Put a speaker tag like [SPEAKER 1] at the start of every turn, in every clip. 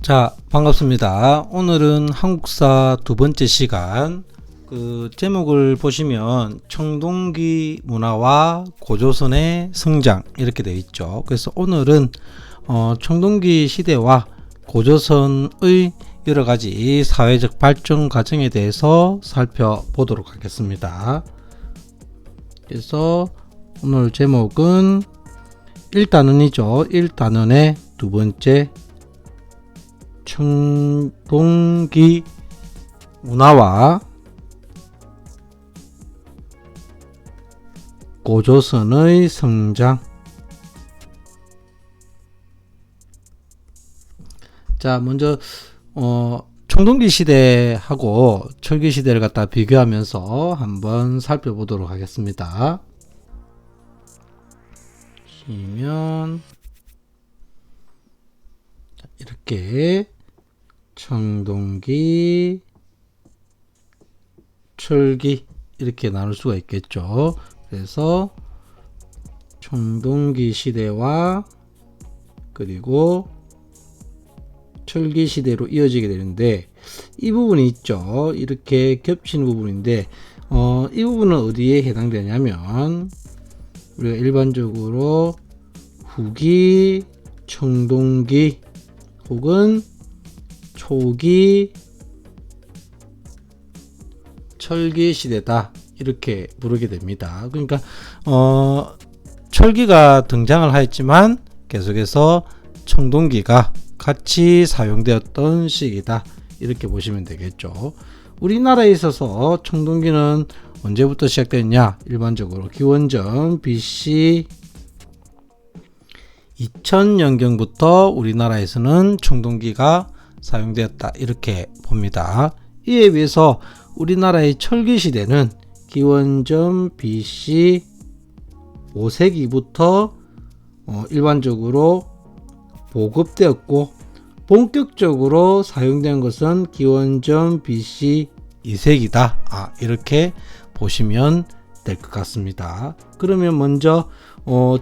[SPEAKER 1] 자, 반갑습니다. 오늘은 한국사 두 번째 시간, 제목을 보시면 청동기 문화와 고조선의 성장 이렇게 되어 있죠. 그래서 오늘은 청동기 시대와 고조선의 여러 가지 사회적 발전 과정에 대해서 살펴보도록 하겠습니다. 그래서 오늘 제목은 1단원이죠. 1단원의 두 번째, 청동기 문화와 고조선의 성장. 자, 먼저 청동기 시대하고 철기 시대를 갖다 비교하면서 한번 살펴보도록 하겠습니다. 보시면 이렇게 청동기, 철기 이렇게 나눌 수가 있겠죠. 그래서 청동기 시대와 그리고 철기 시대로 이어지게 되는데, 이 부분이 있죠. 이렇게 겹치는 부분인데 이 부분은 어디에 해당되냐면, 우리가 일반적으로 후기 청동기 혹은 초기 철기 시대다 이렇게 부르게 됩니다. 그러니까 철기가 등장을 하였지만 계속해서 청동기가 같이 사용되었던 시기다 이렇게 보시면 되겠죠. 우리나라에 있어서 청동기는 언제부터 시작됐냐? 일반적으로 기원전 BC 2000년경부터 우리나라에서는 청동기가 사용되었다 이렇게 봅니다. 이에 비해서 우리나라의 철기 시대는 기원전 BC 5세기부터 일반적으로 보급되었고, 본격적으로 사용된 것은 기원전 BC 2세기다 이렇게 보시면 될 것 같습니다. 그러면 먼저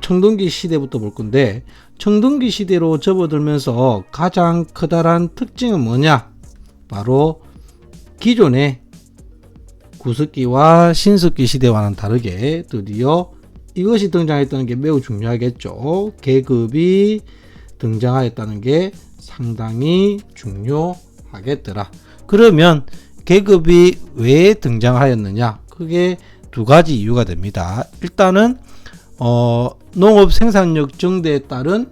[SPEAKER 1] 청동기 시대부터 볼 건데, 청동기 시대로 접어들면서 가장 커다란 특징은 뭐냐? 바로 기존의 구석기와 신석기 시대와는 다르게 드디어 이것이 등장했다는 게 매우 중요하겠죠. 계급이 등장하였다는 게 상당히 중요하겠더라. 그러면 계급이 왜 등장하였느냐? 크게 두 가지 이유가 됩니다. 일단은 농업 생산력 증대에 따른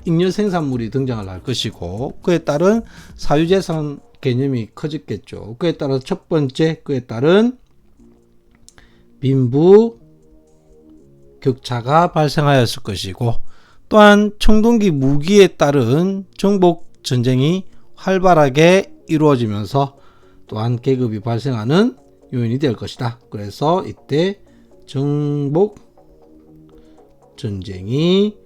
[SPEAKER 1] 잉여 생산물이 등장을 할 것이고, 그에 따른 사유재산 개념이 커졌겠죠. 그에 따라 첫 번째, 그에 따른 빈부 격차가 발생하였을 것이고, 또한 청동기 무기에 따른 정복 전쟁이 활발하게 이루어지면서 또한 계급이 발생하는 요인이 될 것이다. 그래서 이때 정복 전쟁이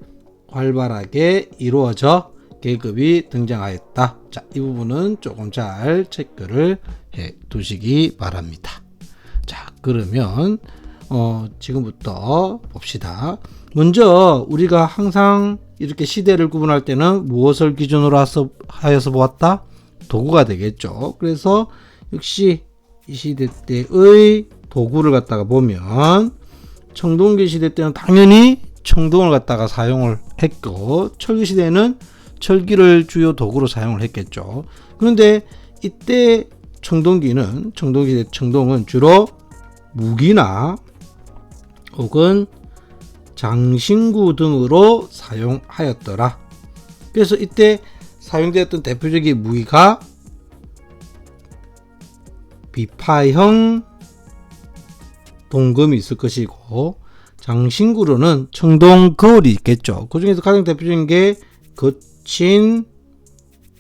[SPEAKER 1] 활발하게 이루어져 계급이 등장하였다. 자, 이 부분은 조금 잘 체크를 해 두시기 바랍니다. 자, 그러면 지금부터 봅시다. 먼저 우리가 항상 이렇게 시대를 구분할 때는 무엇을 기준으로 하여서 보았다? 도구가 되겠죠. 그래서 역시 이 시대 때의 도구를 갖다가 보면, 청동기 시대 때는 당연히 청동을 갖다가 사용을 했고, 철기 시대는 철기를 주요 도구로 사용을 했겠죠. 그런데 이때 청동기 시대 청동은 주로 무기나 혹은 장신구 등으로 사용하였더라. 그래서 이때 사용되었던 대표적인 무기가 비파형 동검이 있을 것이고, 장신구로는 청동 거울이 있겠죠. 그 중에서 가장 대표적인 게 거친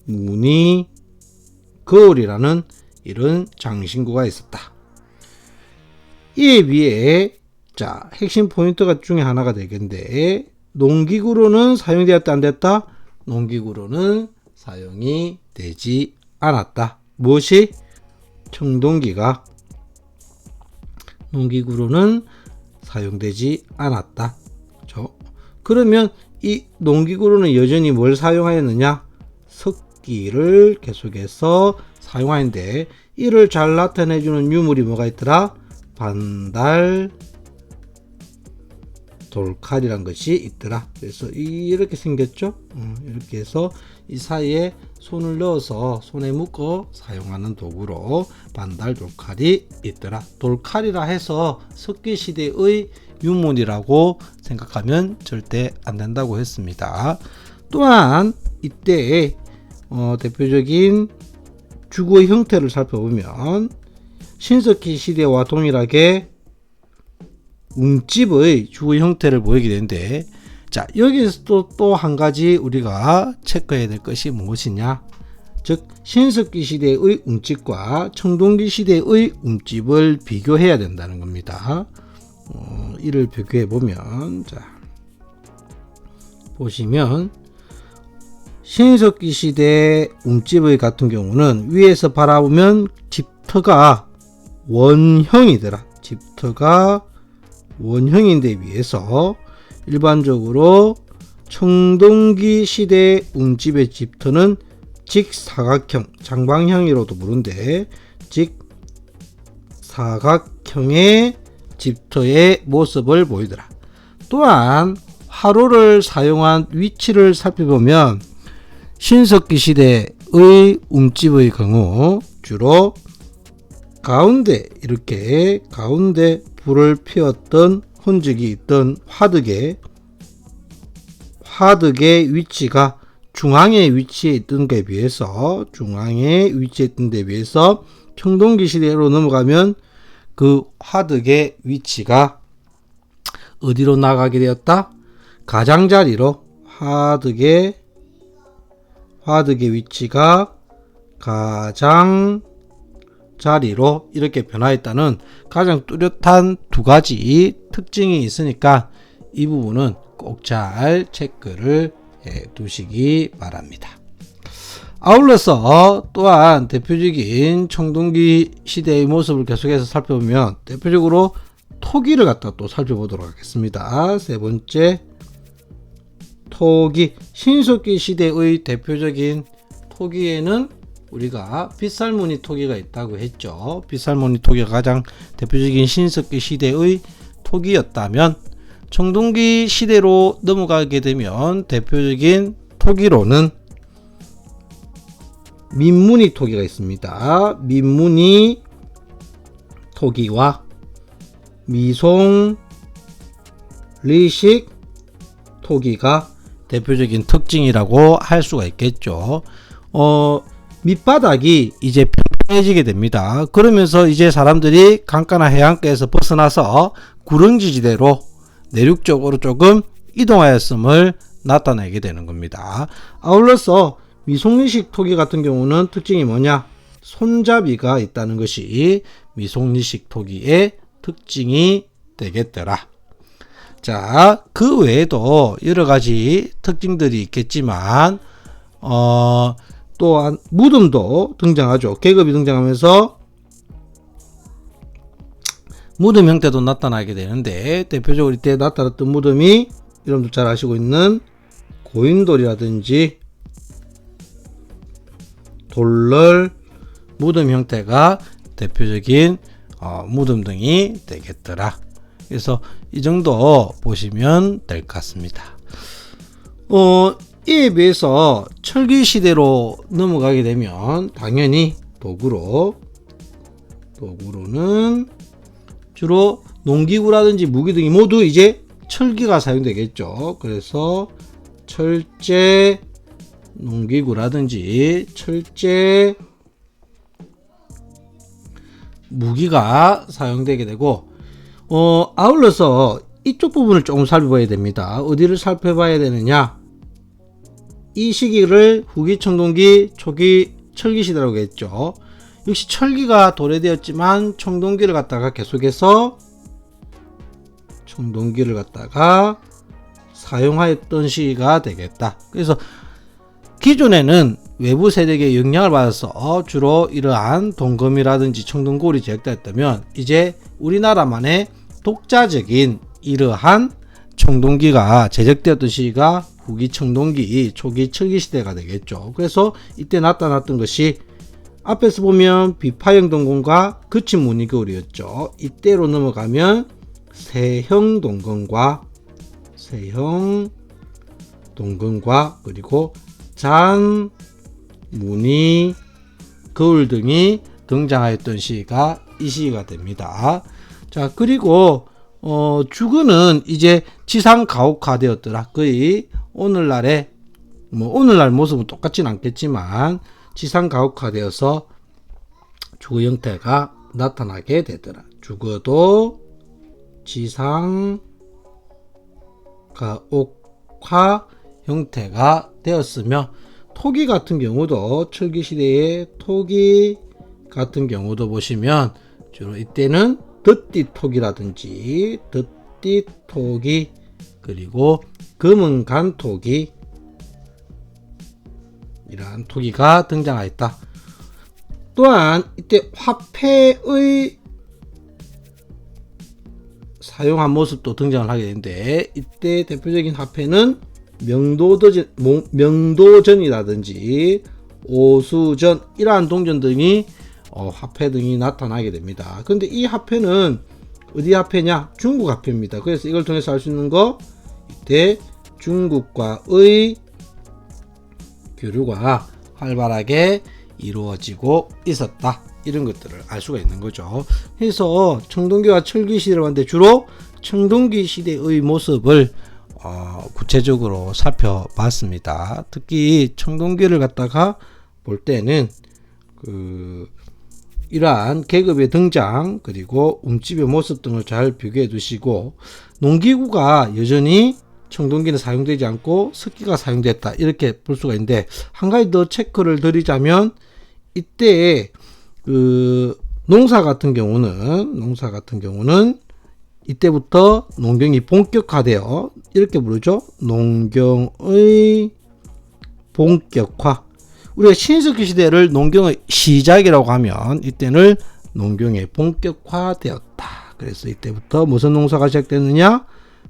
[SPEAKER 1] 무늬 거울이라는 이런 장신구가 있었다. 이에 비해 자, 핵심 포인트가 중에 하나가 되겠는데, 농기구로는 사용되었다 안 됐다? 농기구로는 사용이 되지 않았다. 무엇이? 청동기가 농기구로는 사용되지 않았다. 그렇죠? 그러면 이 농기구로는 여전히 뭘 사용하였느냐? 토끼를 계속해서 사용하는데 이를 잘 나타내주는 유물이 뭐가 있더라? 반달 돌칼이란 것이 있더라. 그래서 이렇게 생겼죠. 이렇게 해서 이 사이에 손을 넣어서 손에 묶어 사용하는 도구로 반달 돌칼이 있더라. 돌칼이라 해서 석기시대의 유물이라고 생각하면 절대 안 된다고 했습니다. 또한 이때 대표적인 주거의 형태를 살펴보면 신석기 시대와 동일하게 웅집의 주거 형태를 보이게 되는데, 자, 여기서 또 한 가지 우리가 체크해야 될 것이 무엇이냐? 즉, 신석기 시대의 웅집과 청동기 시대의 웅집을 비교해야 된다는 겁니다. 이를 비교해 보면, 자, 보시면, 신석기 시대 웅집의 같은 경우는 위에서 바라보면 집터가 원형이더라. 집터가 원형인데 비해서 일반적으로 청동기 시대 웅집의 집터는 직사각형, 장방형이라도 부른데 직사각형의 집터의 모습을 보이더라. 또한 화로를 사용한 위치를 살펴보면 신석기 시대의 웅집의 경우 주로 가운데 이렇게 가운데 불을 피웠던 흔적이 있던 화덕의 위치가 중앙에 위치해 있던 데 비해서 청동기 시대로 넘어가면 그 화덕의 위치가 어디로 나가게 되었다? 가장자리로 화덕의 위치가 가장자리로 이렇게 변화했다는 가장 뚜렷한 두 가지 특징이 있으니까 이 부분은 꼭 잘 체크를 해 두시기 바랍니다. 아울러서 또한 대표적인 청동기 시대의 모습을 계속해서 살펴보면 대표적으로 토기를 갖다 또 살펴보도록 하겠습니다. 세 번째, 토기. 신석기 시대의 대표적인 토기에는 우리가 빗살무늬 토기가 있다고 했죠. 빗살무늬 토기가 가장 대표적인 신석기 시대의 토기였다면 청동기 시대로 넘어가게 되면 대표적인 토기로는 민무늬 토기가 있습니다. 민무늬 토기와 미송리식 토기가 대표적인 특징이라고 할 수가 있겠죠. 밑바닥이 이제 평평해지게 됩니다. 그러면서 이제 사람들이 강가나 해안가에서 벗어나서 구릉지지대로 내륙적으로 조금 이동하였음을 나타내게 되는 겁니다. 아울러서 미송리식 토기 같은 경우는 특징이 뭐냐? 손잡이가 있다는 것이 미송리식 토기의 특징이 되겠더라. 자, 그 외에도 여러 가지 특징들이 있겠지만 또한 무덤도 등장하죠. 계급이 등장하면서 무덤 형태도 나타나게 되는데 대표적으로 이때 나타났던 무덤이 여러분들 잘 아시고 있는 고인돌이라든지 돌럴 무덤 형태가 대표적인 무덤 등이 되겠더라. 그래서 이 정도 보시면 될 것 같습니다. 이에 비해서 철기 시대로 넘어가게 되면 당연히 도구로는 주로 농기구라든지 무기 등이 모두 이제 철기가 사용되겠죠. 그래서 철제 농기구라든지 철제 무기가 사용되게 되고 아울러서 이쪽 부분을 조금 살펴봐야 됩니다. 어디를 살펴봐야 되느냐? 이 시기를 후기 청동기, 초기 철기 시대라고 했죠. 역시 철기가 도래되었지만 청동기를 갖다가 계속해서 사용하였던 시기가 되겠다. 그래서 기존에는 외부 세력의 영향을 받아서 주로 이러한 동검이라든지 청동골이 제작되었다면 이제 우리나라만의 독자적인 이러한 청동기가 제작되었던 시기가 후기 청동기, 초기 철기 시대가 되겠죠. 그래서 이때 나타났던 것이 앞에서 보면 비파형 동건과 거친 무늬 거울이었죠. 이때로 넘어가면 세형 동건과 그리고 잔 무늬 거울 등이 등장하였던 시기가 이 시기가 됩니다. 자, 그리고 주거는 이제 지상 가옥화되었더라. 거의 오늘날의 오늘날 모습은 똑같진 않겠지만 지상 가옥화되어서 주거 형태가 나타나게 되더라. 주거도 지상 가옥화 형태가 되었으며 토기 같은 경우도 철기 시대의 토기 같은 경우도 보시면 주로 이때는 덧띠토기라든지 덧띠토기 그리고 금은간토기 이러한 토기가 등장하였다. 또한 이때 화폐의 사용한 모습도 등장을 하게 되는데 이때 대표적인 화폐는 명도전이라든지 오수전 이러한 동전 등이 화폐 등이 나타나게 됩니다. 그런데 이 화폐는 어디 화폐냐? 중국 화폐입니다. 그래서 이걸 통해서 알 수 있는 거 이때 중국과의 교류가 활발하게 이루어지고 있었다. 이런 것들을 알 수가 있는 거죠. 그래서 청동기와 철기 시대를 봤는데 주로 청동기 시대의 모습을 구체적으로 살펴봤습니다. 특히 청동기를 갖다가 볼 때는 이러한 계급의 등장 그리고 움집의 모습 등을 잘 비교해 두시고 농기구가 여전히 청동기는 사용되지 않고 석기가 사용됐다 이렇게 볼 수가 있는데 한 가지 더 체크를 드리자면 이때 농사 같은 경우는 이때부터 농경이 본격화되어 이렇게 부르죠. 농경의 본격화. 우리가 신석기 시대를 농경의 시작이라고 하면 이때는 농경의 본격화되었다. 그래서 이때부터 무슨 농사가 시작됐느냐?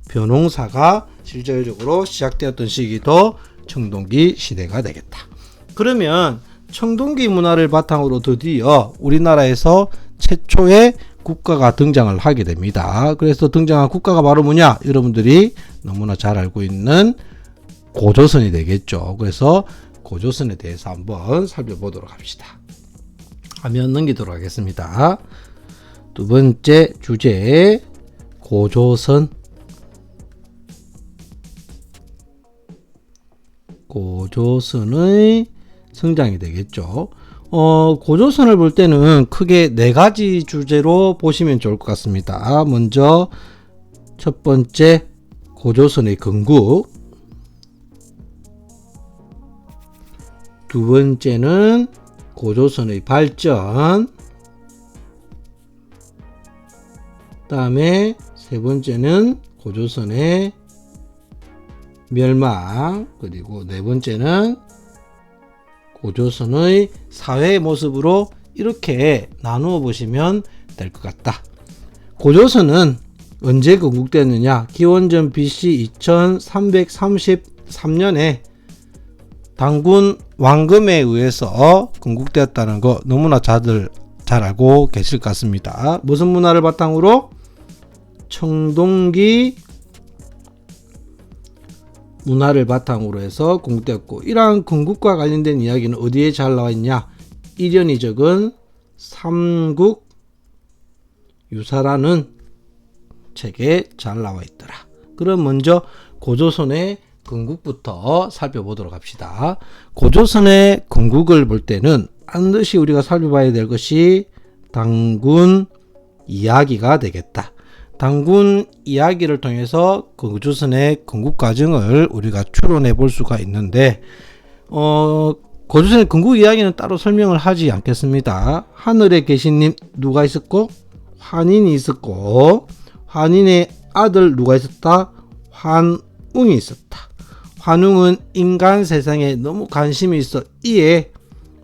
[SPEAKER 1] 벼농사가 실질적으로 시작되었던 시기도 청동기 시대가 되겠다. 그러면 청동기 문화를 바탕으로 드디어 우리나라에서 최초의 국가가 등장을 하게 됩니다. 그래서 등장한 국가가 바로 뭐냐? 여러분들이 너무나 잘 알고 있는 고조선이 되겠죠. 그래서 고조선에 대해서 한번 살펴보도록 합시다. 화면 넘기도록 하겠습니다. 두 번째 주제 고조선의 성장이 되겠죠. 고조선을 볼 때는 크게 네 가지 주제로 보시면 좋을 것 같습니다. 먼저 첫 번째 고조선의 건국, 두 번째는 고조선의 발전, 다음에 세 번째는 고조선의 멸망, 그리고 네 번째는 고조선의 사회의 모습으로 이렇게 나누어 보시면 될 것 같다. 고조선은 언제 건국됐느냐? 기원전 BC 2333년에 당군 왕금에 의해서 건국되었다는 거 너무나 다들 잘 알고 계실 것 같습니다. 무슨 문화를 바탕으로? 청동기 문화를 바탕으로 해서 건국되었고, 이러한 건국과 관련된 이야기는 어디에 잘 나와 있냐? 이련이 적은 삼국유사라는 책에 잘 나와 있더라. 그럼 먼저 고조선의 건국부터 살펴보도록 합시다. 고조선의 건국을 볼 때는 반드시 우리가 살펴봐야 될 것이 당군 이야기가 되겠다. 당군 이야기를 통해서 고조선의 건국 과정을 우리가 추론해 볼 수가 있는데, 고조선의 건국 이야기는 따로 설명을 하지 않겠습니다. 하늘에 계신 님 누가 있었고? 환인이 있었고, 환인의 아들 누가 있었다? 환웅이 있었다. 환웅은 인간 세상에 너무 관심이 있어. 이에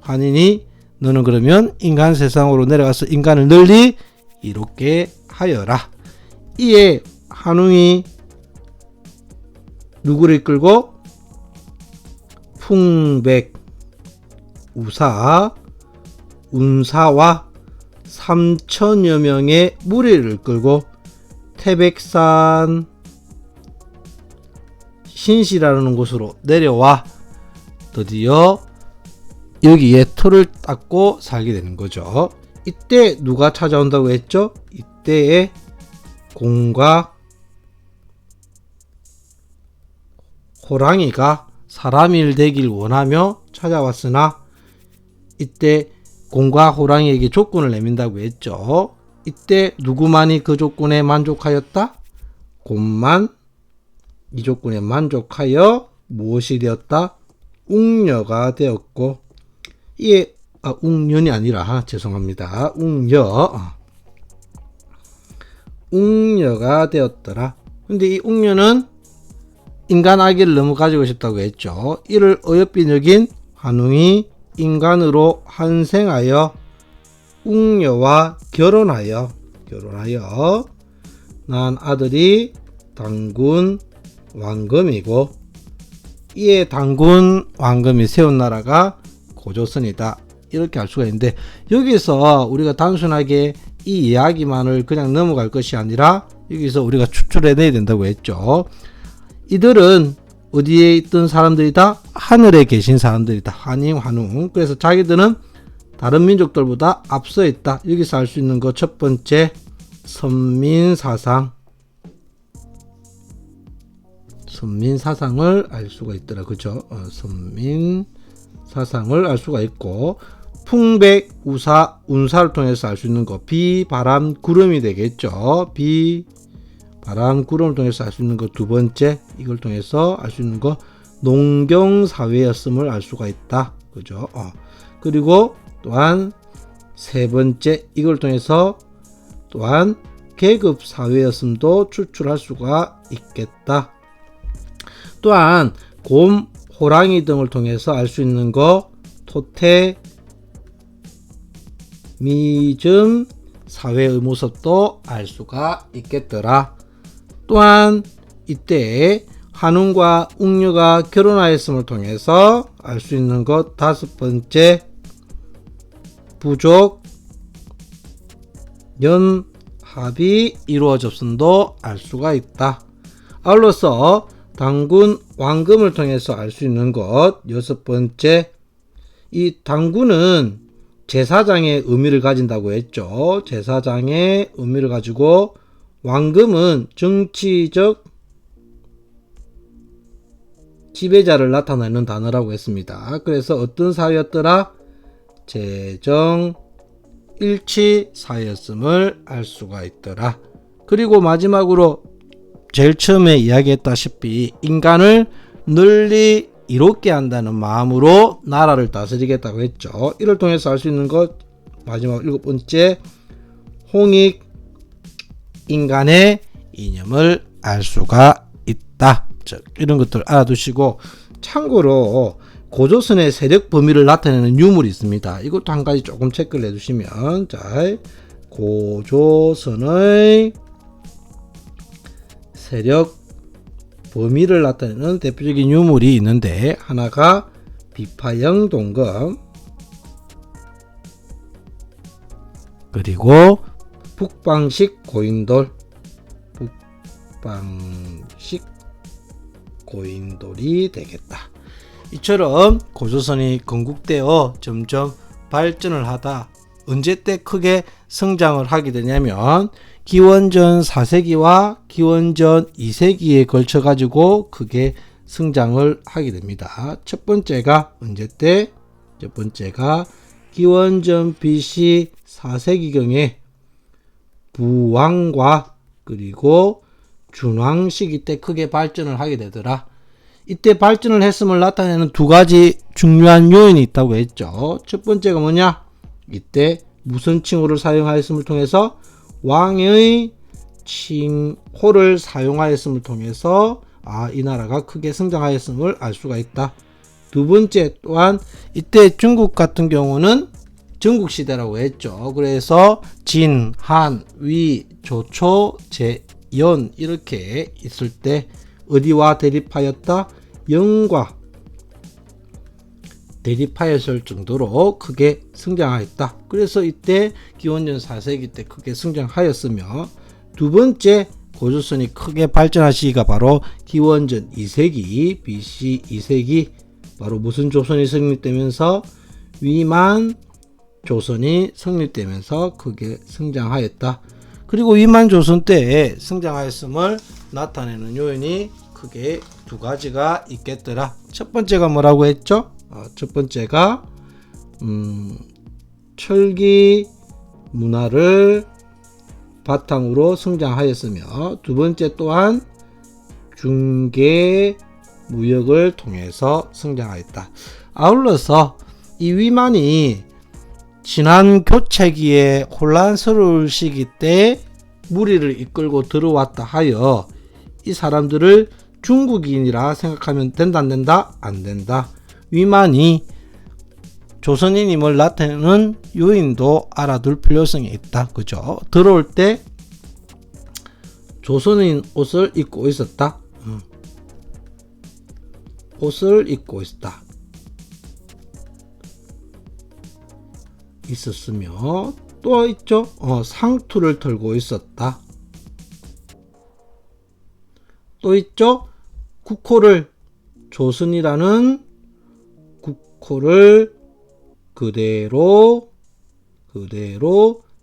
[SPEAKER 1] 환인이 너는 그러면 인간 세상으로 내려가서 인간을 널리 이롭게 하여라. 이에 환웅이 누구를 이끌고? 풍백, 우사, 운사와 3천여 명의 무리를 이끌고 태백산 신시라는 곳으로 내려와 드디어 여기에 틀을 닦고 살게 되는 거죠. 이때 누가 찾아온다고 했죠? 이때에 곰과 호랑이가 사람일 되길 원하며 찾아왔으나 이때 곰과 호랑이에게 조건을 내민다고 했죠. 이때 누구만이 그 조건에 만족하였다? 곰만 이 조건에 만족하여 무엇이 되었다? 웅녀가 되었고, 이에 웅년이 아니라 죄송합니다. 웅녀가 되었더라. 근데 이 웅녀는 인간 아기를 너무 가지고 싶다고 했죠. 이를 어여삐 여긴 환웅이 인간으로 환생하여 웅녀와 결혼하여 난 아들이 당군 왕금이고, 이에 당군 왕금이 세운 나라가 고조선이다. 이렇게 알 수가 있는데, 여기서 우리가 단순하게 이 이야기만을 그냥 넘어갈 것이 아니라 여기서 우리가 추출해내야 된다고 했죠. 이들은 어디에 있던 사람들이다? 하늘에 계신 사람들이다. 환인, 환웅. 그래서 자기들은 다른 민족들보다 앞서 있다. 여기서 알 수 있는 것 첫 번째, 선민사상을 알 수가 있더라. 그죠? 선민사상을 알 수가 있고, 풍백, 우사, 운사를 통해서 알 수 있는 거, 비, 바람, 구름이 되겠죠. 비, 바람, 구름을 통해서 알 수 있는 거 두 번째, 이걸 통해서 알 수 있는 거, 농경사회였음을 알 수가 있다. 그죠? 그리고 또한 세 번째, 이걸 통해서 또한 계급사회였음도 추출할 수가 있겠다. 또한 곰, 호랑이 등을 통해서 알 수 있는 거, 토테, 미즘 사회의 모습도 알 수가 있겠더라. 또한 이때 환웅과 웅녀가 결혼하였음을 통해서 알 수 있는 것 다섯 번째, 부족 연합이 이루어졌음도 알 수가 있다. 아울러서 당군 왕금을 통해서 알 수 있는 것 여섯 번째, 이 당군은 제사장의 의미를 가진다고 했죠. 제사장의 의미를 가지고, 왕금은 정치적 지배자를 나타내는 단어라고 했습니다. 그래서 어떤 사회였더라? 재정 일치 사회였음을 알 수가 있더라. 그리고 마지막으로 제일 처음에 이야기했다시피 인간을 널리 이롭게 한다는 마음으로 나라를 다스리겠다고 했죠. 이를 통해서 알 수 있는 것 마지막 일곱 번째, 홍익 인간의 이념을 알 수가 있다. 이런 것들 알아두시고, 참고로 고조선의 세력 범위를 나타내는 유물이 있습니다. 이것도 한 가지 조금 체크를 해두시면, 자, 고조선의 세력 범위를 나타내는 대표적인 유물이 있는데, 하나가 비파형 동검, 그리고 북방식 고인돌, 고인돌이 되겠다. 이처럼 고조선이 건국되어 점점 발전을 하다 언제 때 크게 성장을 하게 되냐면 기원전 4세기와 기원전 2세기에 걸쳐 가지고 크게 성장을 하게 됩니다. 첫 번째가 언제 때? 첫 번째가 기원전 BC 4세기경에 부왕과 그리고 준왕 시기 때 크게 발전을 하게 되더라. 이때 발전을 했음을 나타내는 두 가지 중요한 요인이 있다고 했죠. 첫 번째가 뭐냐? 이때 무슨 칭호를 사용하였음을 통해서 왕의 칭호를 사용하였음을 통해서 이 나라가 크게 성장하였음을 알 수가 있다. 두 번째 또한 이때 중국 같은 경우는 전국시대라고 했죠. 그래서 진, 한, 위, 조초, 제, 연 이렇게 있을 때 어디와 대립하였다? 영과 대립하였을 정도로 크게 성장하였다. 그래서 이때 기원전 4세기 때 크게 성장하였으며, 두 번째 고조선이 크게 발전한 시기가 바로 기원전 2세기 BC 2세기, 바로 무슨 조선이 성립되면서 위만 조선이 성립되면서 크게 성장하였다. 그리고 위만 조선 때에 성장하였음을 나타내는 요인이 크게 두 가지가 있겠더라. 첫 번째가 뭐라고 했죠? 첫 번째가 철기 문화를 바탕으로 성장하였으며, 두 번째 또한 중개 무역을 통해서 성장하였다. 아울러서 이 위만이 지난 교체기에 혼란스러울 시기 때 무리를 이끌고 들어왔다 하여 이 사람들을 중국인이라 생각하면 된다 안 된다? 안 된다. 위만이 조선인임을 나타내는 요인도 알아둘 필요성이 있다. 그죠? 들어올 때 조선인 옷을 입고 있었다. 옷을 입고 있었다. 있었으며, 또 있죠? 상투를 털고 있었다. 또 있죠? 국호를, 조선이라는 국호를 그대로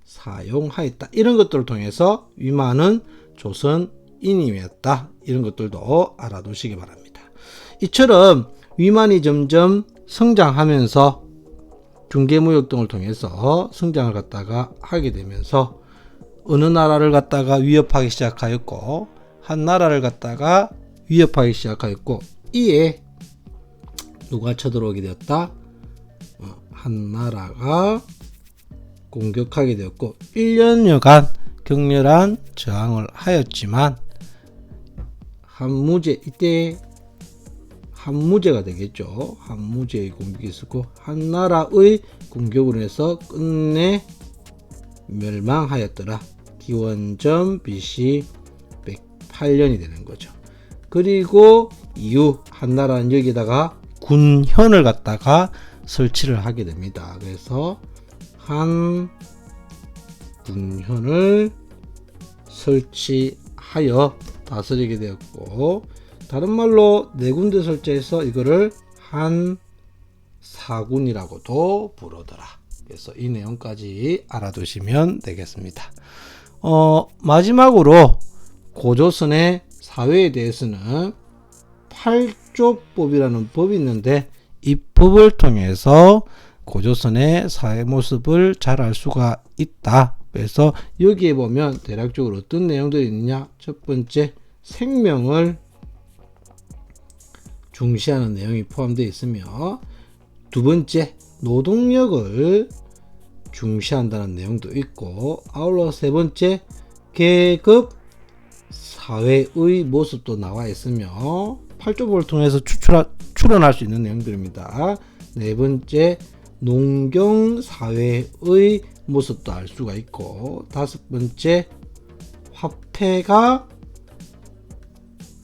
[SPEAKER 1] 사용하였다. 이런 것들을 통해서 위만은 조선인이었다. 이런 것들도 알아두시기 바랍니다. 이처럼 위만이 점점 성장하면서 중개무역 등을 통해서 성장을 갖다가 하게 되면서 어느 나라를 갖다가 위협하기 시작하였고, 한 나라를 갖다가 위협하기 시작하였고, 이에 누가 쳐들어오게 되었다? 한 나라가 공격하게 되었고, 1년여간 격렬한 저항을 하였지만 이때 한무제가 되겠죠. 한무제의 공격이 있었고, 한 나라의 공격으로 해서 끝내 멸망하였더라. 기원전 BC 108년이 되는 거죠. 그리고 이후 한나라는 여기다가 군현을 갖다가 설치를 하게 됩니다. 그래서 한 군현을 설치하여 다스리게 되었고, 다른 말로 네 군데 설치해서 이거를 한 사군이라고도 부르더라. 그래서 이 내용까지 알아두시면 되겠습니다. 마지막으로 고조선의 사회에 대해서는 8조법이라는 법이 있는데, 이 법을 통해서 고조선의 사회 모습을 잘 알 수가 있다. 그래서 여기에 보면 대략적으로 어떤 내용들이 있느냐? 첫 번째, 생명을 중시하는 내용이 포함되어 있으며, 두 번째, 노동력을 중시한다는 내용도 있고, 아울러 세 번째, 계급 사회의 모습도 나와 있으며 8조법을 통해서 추론할 수 있는 내용들입니다. 네 번째, 농경 사회의 모습도 알 수가 있고, 다섯 번째, 화폐가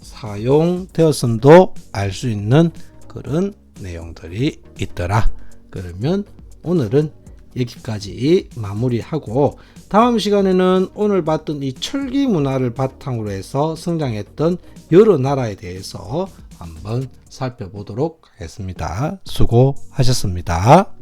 [SPEAKER 1] 사용되었음도 알 수 있는 그런 내용들이 있더라. 그러면 오늘은 여기까지 마무리하고, 다음 시간에는 오늘 봤던 이 철기 문화를 바탕으로 해서 성장했던 여러 나라에 대해서 한번 살펴보도록 하겠습니다. 수고하셨습니다.